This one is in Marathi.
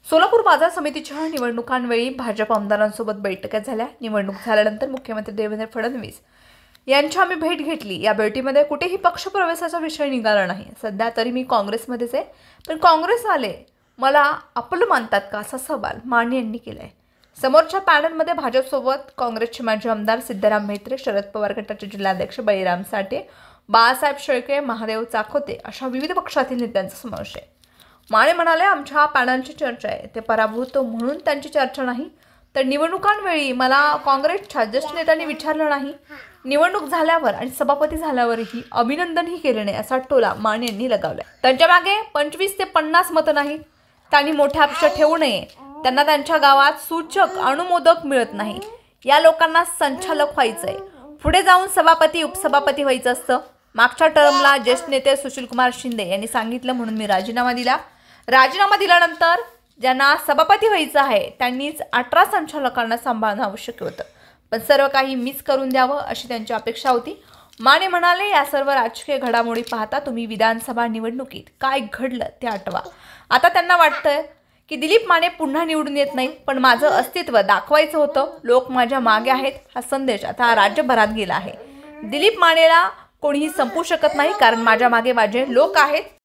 सोलापूर बाजार समितीच्या निवडणुकांवेळी भाजप आमदारांसोबत बैठका झाल्या। निवडणूक झाल्यानंतर मुख्यमंत्री देवेंद्र फडणवीस यांची आम्ही भेट घेतली। या भेटीमध्ये कुठेही पक्षप्रवेशाचा विषय निघाला नाही। सध्या तरी मी काँग्रेसमध्येच आहे, पण काँग्रेस आले मला आपलं मानतात का असा सवाल माने यांनी केलाय। समोरच्या पॅनलमध्ये भाजपसोबत काँग्रेसचे माजी आमदार सिद्धराम म्हेत्रे, शरद पवार गटाचे जिल्हाध्यक्ष बळीराम साठे, बाळासाहेब शेळके, महादेव चाकोते अशा विविध पक्षातील नेत्यांचा समावेश आहे। माने म्हणाले, आमच्या पॅनलची चर्चा आहे, ते पराभूत म्हणून त्यांची चर्चा नाही, तर निवडणुकांवेळी मला काँग्रेसच्या ज्येष्ठ नेत्यांनी विचारलं नाही। निवडणूक झाल्यावर आणि सभापती झाल्यावरही अभिनंदनही केले नाही असा टोला माने यांनी लगावलाय। त्यांच्या मागे 25 ते 50 मतं नाहीत। त्यांनी मोठ्या अपेक्षा ठेवू नये। त्यांना त्यांच्या गावात सूचक अनुमोदक मिळत नाही। या लोकांना संचालक व्हायचंय, पुढे जाऊन सभापती उपसभापती व्हायचं असतं। मागच्या टर्मला ज्येष्ठ नेते सुशीलकुमार शिंदे यांनी सांगितलं म्हणून मी राजीनामा दिला। राजीनामा दिल्यानंतर ज्यांना सभापती व्हायचं आहे त्यांनीच 18 संचालकांना सांभाळणं आवश्यक होतं, पण सर्व काही मीच करून द्यावं अशी त्यांची अपेक्षा होती। माने म्हणाले, या सर्व राजकीय घडामोडी पाहता तुम्ही विधानसभा निवडणुकीत काय घडलं ते आठवा। आता त्यांना वाटतंय की दिलीप माने पुन्हा निवडून येत नाहीत, पण माझं अस्तित्व दाखवायचं होतं। लोक माझ्या मागे आहेत हा संदेश आता राज्यभरात गेला आहे। दिलीप मानेला कोणीही संपू शकत नाही, कारण माझ्या मागे माझे लोक आहेत।